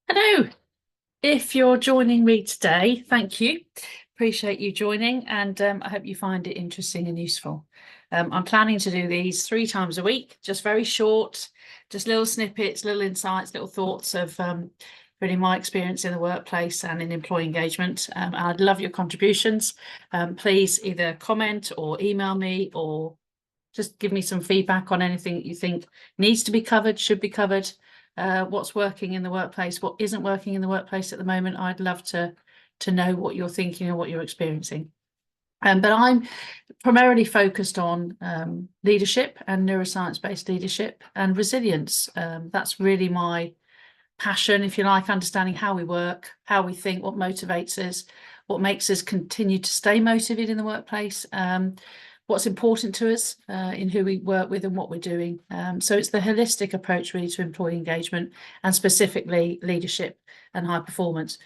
Hello. If you're joining me today, thank you. Appreciate you joining, and I hope you find it interesting and useful. I'm planning to do these 3 times a week, just very short, just little snippets, little insights, little thoughts of really my experience in the workplace and in employee engagement. And I'd love your contributions. Please either comment or email me or just give me some feedback on anything that you think needs to be covered, should be covered. What's working in the workplace, what isn't working in the workplace at the moment. I'd love to know what you're thinking and what you're experiencing. But I'm primarily focused on leadership and neuroscience-based leadership and resilience. That's really my passion, if you like, understanding how we work, how we think, what motivates us, what makes us continue to stay motivated in the workplace, what's important to us in who we work with and what we're doing. So it's the holistic approach really to employee engagement and specifically leadership and high performance.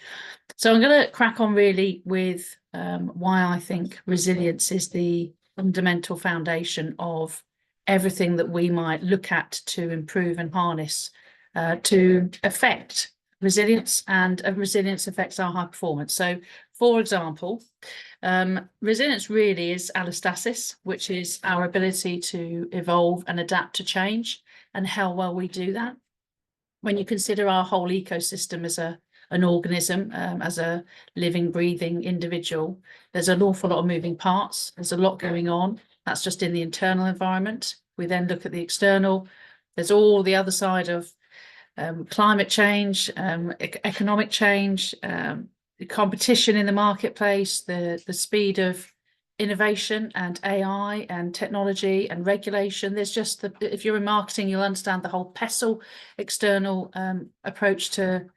So I'm going to crack on really with why I think resilience is the fundamental foundation of everything that we might look at to improve and harness to affect resilience, and resilience affects our high performance. So, for example, resilience really is allostasis, which is our ability to evolve and adapt to change, and how well we do that. When you consider our whole ecosystem as an organism, as a living, breathing individual, there's an awful lot of moving parts. There's a lot going on. That's just in the internal environment. We then look at the external. There's all the other side of climate change, economic change, the competition in the marketplace, the speed of innovation and AI and technology and regulation. There's just if you're in marketing, you'll understand the whole PESTLE external approach to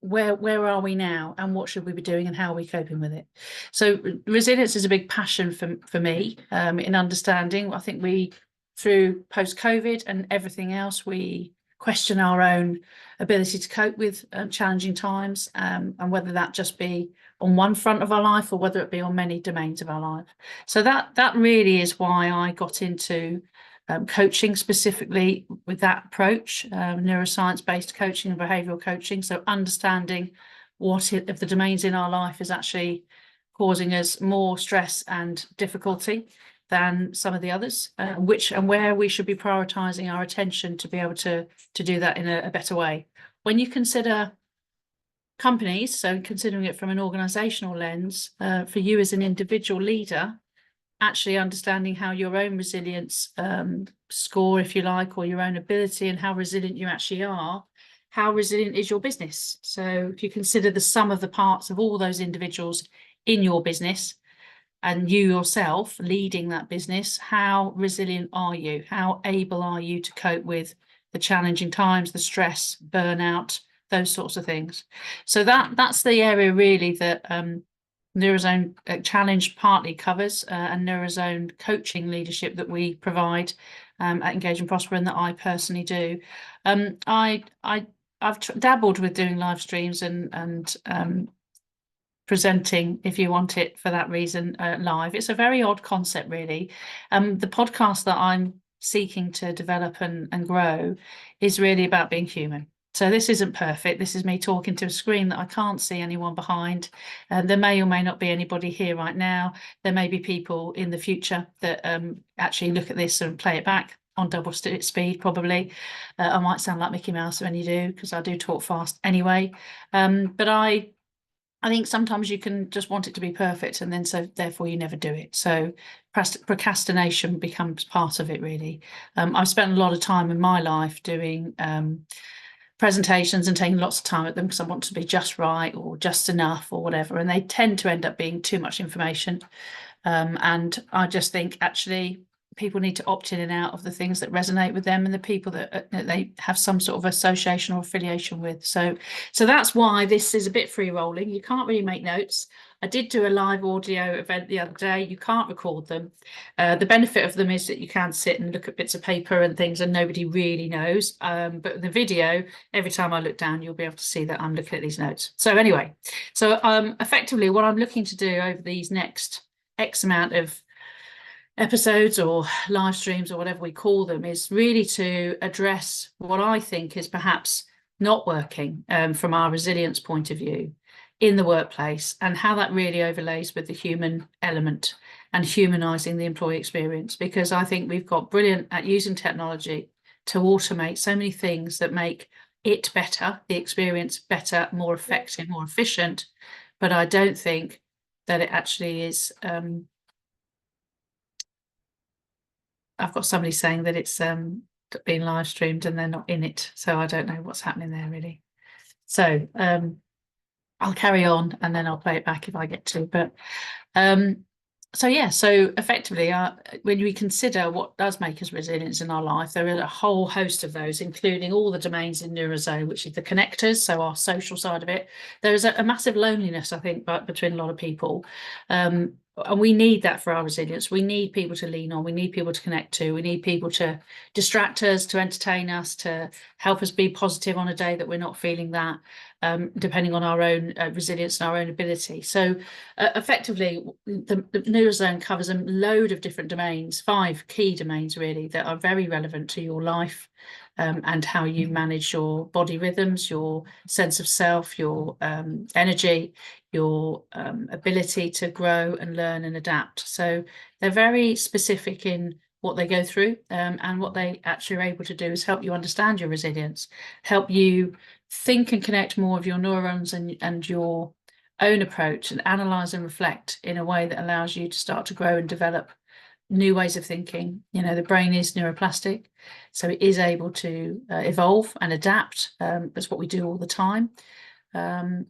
where are we now and what should we be doing and how are we coping with it. So resilience is a big passion for me in understanding. I think we, through post-COVID and everything else, we question our own ability to cope with challenging times, and whether that just be on one front of our life or whether it be on many domains of our life. So that really is why I got into coaching, specifically with that approach, neuroscience-based coaching and behavioural coaching. So understanding what of the domains in our life is actually causing us more stress and difficulty than some of the others, which and where we should be prioritising our attention to be able to do that in a better way. When you consider companies, so considering it from an organisational lens, for you as an individual leader, actually understanding how your own resilience score, if you like, or your own ability and how resilient you actually are, how resilient is your business? So if you consider the sum of the parts of all those individuals in your business, and you yourself leading that business, how resilient are you? How able are you to cope with the challenging times, the stress, burnout, those sorts of things? So that's the area really that Neurozone Challenge partly covers, and Neurozone coaching leadership that we provide at Engage and Prosper, and that I personally do. I've dabbled with doing live streams and presenting, if you want it for that reason, live. It's a very odd concept, really. The podcast that I'm seeking to develop and grow is really about being human. So this isn't perfect. This is me talking to a screen that I can't see anyone behind. There may or may not be anybody here right now. There may be people in the future that actually look at this and play it back on double speed, probably. I might sound like Mickey Mouse when you do, because I do talk fast anyway. But I think sometimes you can just want it to be perfect, and then so therefore you never do it. So procrastination becomes part of it, really. I've spent a lot of time in my life doing presentations and taking lots of time at them because I want to be just right or just enough or whatever, and they tend to end up being too much information. And I just think actually people need to opt in and out of the things that resonate with them and the people that they have some sort of association or affiliation with. So that's why this is a bit free rolling. You can't really make notes. I did do a live audio event the other day. You can't record them. The benefit of them is that you can sit and look at bits of paper and things and nobody really knows. But the video, every time I look down, you'll be able to see that I'm looking at these notes. So anyway, so effectively what I'm looking to do over these next X amount of episodes or live streams or whatever we call them is really to address what I think is perhaps not working from our resilience point of view in the workplace, and how that really overlays with the human element and humanizing the employee experience. Because I think we've got brilliant at using technology to automate so many things that make it better, the experience better, more effective, more efficient. But I don't think that it actually is. I've got somebody saying that it's being live streamed and they're not in it, so I don't know what's happening there really. So I'll carry on and then I'll play it back if I get to. But so yeah, so effectively, when we consider what does make us resilient in our life, there are a whole host of those, including all the domains in neuroscience, which is the connectors, so our social side of it. There is a massive loneliness, I think, between a lot of people. And we need that for our resilience. We need people to lean on. We need people to connect to. We need people to distract us, to entertain us, to help us be positive on a day that we're not feeling that, depending on our own resilience and our own ability. So effectively, the Neurozone covers a load of different domains, 5 key domains really, that are very relevant to your life and how you manage your body rhythms, your sense of self, your energy, your ability to grow and learn and adapt. So they're very specific in what they go through, and what they actually are able to do is help you understand your resilience, help you think and connect more of your neurons and your own approach, and analyze and reflect in a way that allows you to start to grow and develop new ways of thinking. You know, the brain is neuroplastic, so it is able to evolve and adapt. That's what we do all the time. And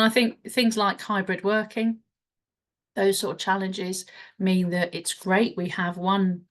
I think things like hybrid working, those sort of challenges mean that it's great. We have one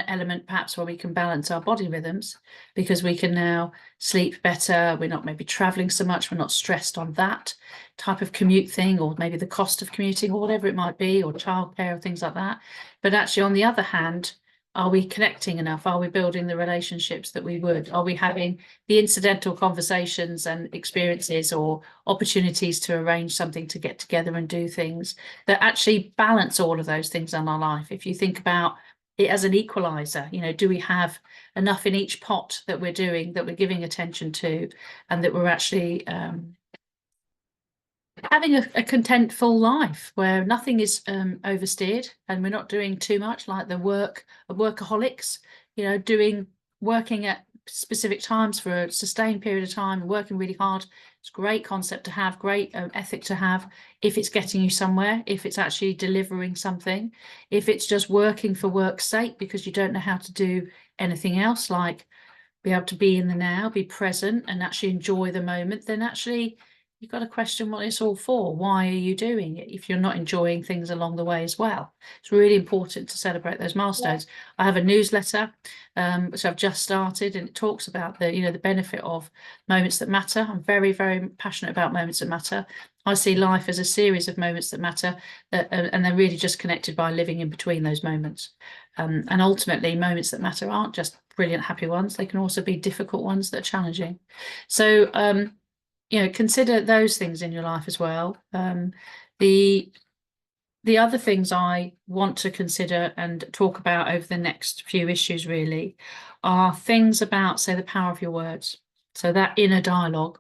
element perhaps where we can balance our body rhythms, because we can now sleep better. We're not maybe traveling so much. We're not stressed on that type of commute thing, or maybe the cost of commuting, or whatever it might be, or childcare or things like that. But actually, on the other hand, are we connecting enough? Are we building the relationships that we would? Are we having the incidental conversations and experiences or opportunities to arrange something to get together and do things that actually balance all of those things in our life? If you think about it as an equalizer, you know, do we have enough in each pot that we're doing, that we're giving attention to, and that we're actually having a contentful life where nothing is oversteered, and we're not doing too much like the workaholics, you know, working at specific times for a sustained period of time, working really hard. It's a great concept to have, great ethic to have, if it's getting you somewhere, if it's actually delivering something. If it's just working for work's sake because you don't know how to do anything else, like be able to be in the now, be present and actually enjoy the moment, then actually you've got to question what it's all for. Why are you doing it if you're not enjoying things along the way as well? It's really important to celebrate those milestones. I have a newsletter which I've just started, and it talks about the benefit of moments that matter. I'm very, very passionate about moments that matter. I see life as a series of moments that matter, and they're really just connected by living in between those moments. And ultimately, moments that matter aren't just brilliant, happy ones. They can also be difficult ones that are challenging. So consider those things in your life as well. The other things I want to consider and talk about over the next few issues really are things about, say, the power of your words. So that inner dialogue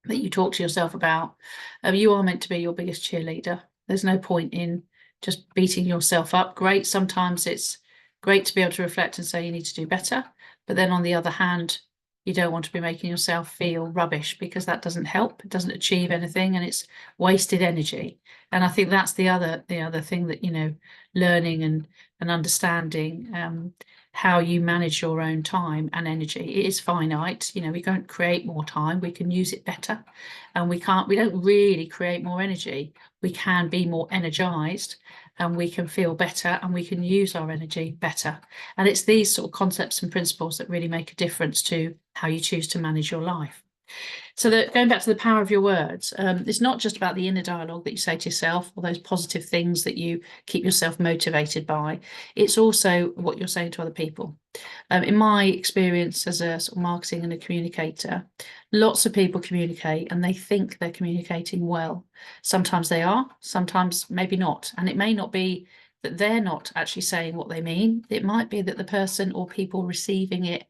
that you talk to yourself about. You are meant to be your biggest cheerleader. There's no point in just beating yourself up. Great, sometimes it's great to be able to reflect and say you need to do better. But then on the other hand, you don't want to be making yourself feel rubbish, because that doesn't help. It doesn't achieve anything, and it's wasted energy. And I think that's the other thing that, learning and understanding how you manage your own time and energy. It is finite. We can't create more time. We can use it better, and we don't really create more energy. We can be more energized, and we can feel better, and we can use our energy better. And it's these sort of concepts and principles that really make a difference to how you choose to manage your life. So going back to the power of your words, it's not just about the inner dialogue that you say to yourself, or those positive things that you keep yourself motivated by. It's also what you're saying to other people. In my experience as a sort of marketing and a communicator, lots of people communicate and they think they're communicating well. Sometimes they are, sometimes maybe not. And it may not be that they're not actually saying what they mean. It might be that the person or people receiving it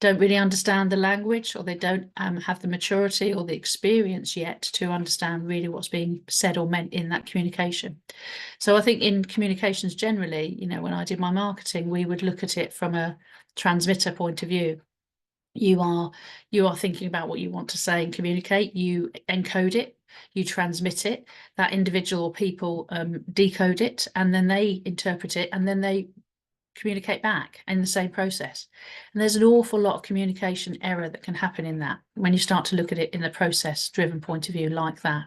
don't really understand the language, or they don't have the maturity or the experience yet to understand really what's being said or meant in that communication. So I think in communications generally, when I did my marketing, we would look at it from a transmitter point of view. You are thinking about what you want to say and communicate. You encode it, you transmit it. That individual or people decode it, and then they interpret it, and then they communicate back in the same process. And there's an awful lot of communication error that can happen in that when you start to look at it in the process driven point of view like that.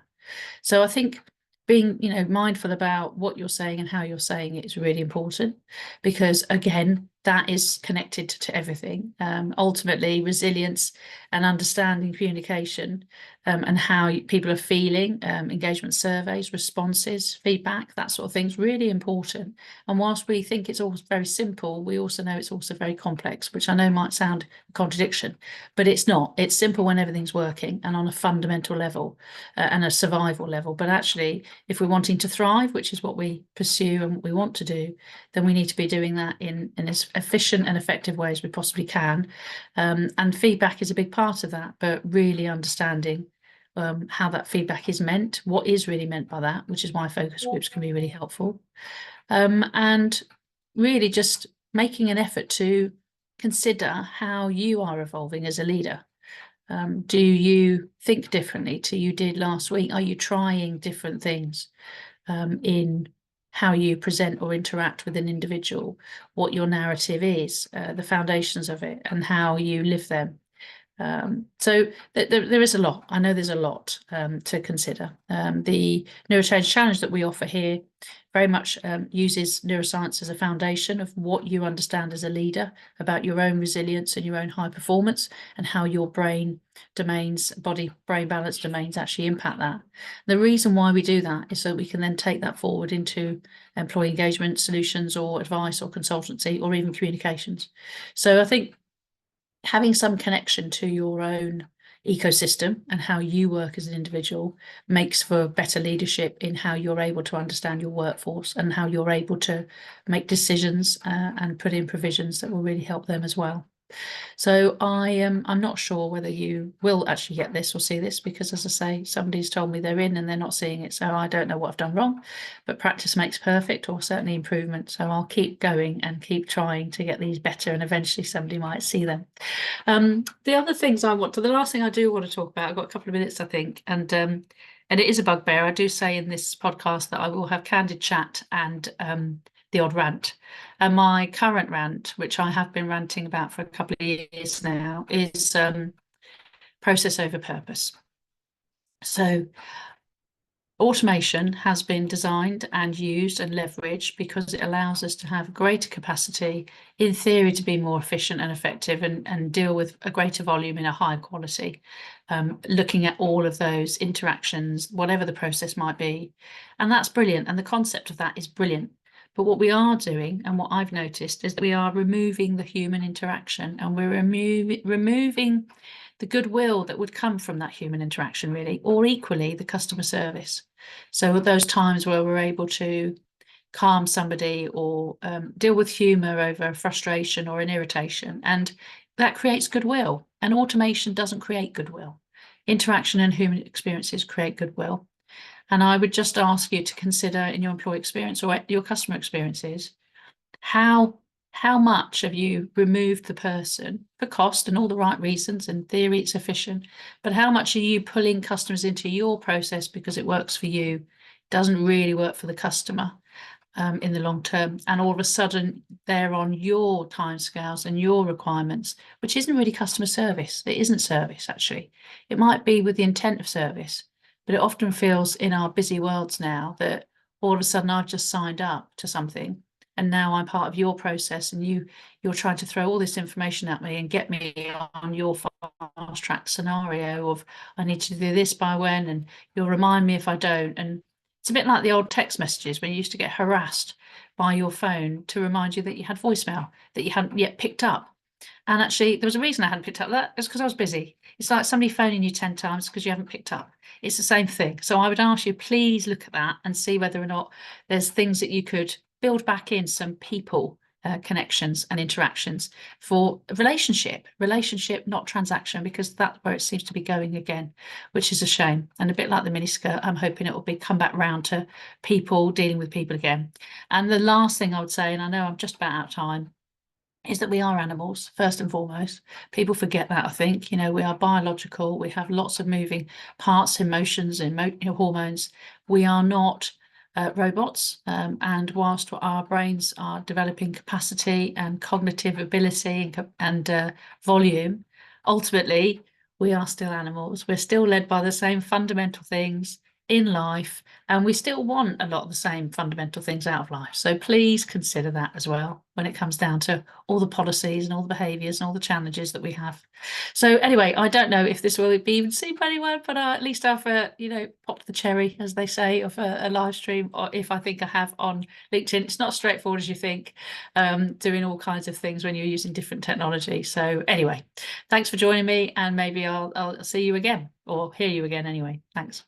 So I think being, mindful about what you're saying and how you're saying it is really important, because again, that is connected to everything. Ultimately, resilience and understanding communication and how people are feeling, engagement surveys, responses, feedback, that sort of thing is really important. And whilst we think it's all very simple, we also know it's also very complex, which I know might sound a contradiction, but it's not. It's simple when everything's working and on a fundamental level and a survival level. But actually, if we're wanting to thrive, which is what we pursue and what we want to do, then we need to be doing that in as efficient and effective way as we possibly can. And feedback is a big part of that, but really understanding how that feedback is meant, what is really meant by that, which is why focus groups can be really helpful. And really just making an effort to consider how you are evolving as a leader. Do you think differently to you did last week? Are you trying different things in how you present or interact with an individual, what your narrative is, the foundations of it, and how you live them? So there is a lot. I know there's a lot to consider. The Neurochange Challenge that we offer here very much uses neuroscience as a foundation of what you understand as a leader about your own resilience and your own high performance, and how your brain domains, body-brain balance domains actually impact that. The reason why we do that is so we can then take that forward into employee engagement solutions or advice or consultancy or even communications. So I think having some connection to your own ecosystem and how you work as an individual makes for better leadership in how you're able to understand your workforce and how you're able to make decisions and put in provisions that will really help them as well. So I'm not sure whether you will actually get this or see this, because as I say, somebody's told me they're in and they're not seeing it. So I don't know what I've done wrong, but practice makes perfect, or certainly improvement. So I'll keep going and keep trying to get these better, and eventually somebody might see them. The other things the last thing I do want to talk about, I've got a couple of minutes, I think, and it is a bugbear. I do say in this podcast that I will have candid chat and the odd rant. And my current rant, which I have been ranting about for a couple of years now, is process over purpose. So automation has been designed and used and leveraged because it allows us to have greater capacity, in theory, to be more efficient and effective and deal with a greater volume in a higher quality, looking at all of those interactions, whatever the process might be. And that's brilliant. And the concept of that is brilliant. But what we are doing, and what I've noticed, is that we are removing the human interaction, and we're removing the goodwill that would come from that human interaction, really, or equally the customer service. So at those times where we're able to calm somebody or deal with humour over frustration or an irritation, and that creates goodwill. And automation doesn't create goodwill. Interaction and human experiences create goodwill. And I would just ask you to consider in your employee experience or your customer experiences, how much have you removed the person for cost and all the right reasons? In theory, it's efficient, but how much are you pulling customers into your process because it works for you, doesn't really work for the customer in the long term, and all of a sudden they're on your timescales and your requirements, which isn't really customer service. It isn't service, actually. It might be with the intent of service, but it often feels in our busy worlds now that all of a sudden I've just signed up to something and now I'm part of your process, and you're trying to throw all this information at me and get me on your fast track scenario of I need to do this by when, and you'll remind me if I don't. And it's a bit like the old text messages when you used to get harassed by your phone to remind you that you had voicemail that you hadn't yet picked up. And actually, there was a reason I hadn't picked up that. It's because I was busy. It's like somebody phoning you 10 times because you haven't picked up. It's the same thing. So I would ask you, please look at that and see whether or not there's things that you could build back in some people connections and interactions for relationship, not transaction, because that's where it seems to be going again, which is a shame. And a bit like the miniskirt, I'm hoping it will be come back round to people dealing with people again. And the last thing I would say, and I know I'm just about out of time, is that we are animals first and foremost. People forget that, I think. We are biological. We have lots of moving parts, emotions, and hormones. We are not robots. And whilst our brains are developing capacity and cognitive ability and volume, ultimately we are still animals. We're still led by the same fundamental things in life, and we still want a lot of the same fundamental things out of life. So please consider that as well when it comes down to all the policies and all the behaviours and all the challenges that we have. So anyway, I don't know if this will be even seen by anyone, but at least I've popped the cherry, as they say, of a live stream, or if I think I have on LinkedIn. It's not as straightforward as you think, doing all kinds of things when you're using different technology. So anyway, thanks for joining me, and maybe I'll see you again, or hear you again anyway. Thanks.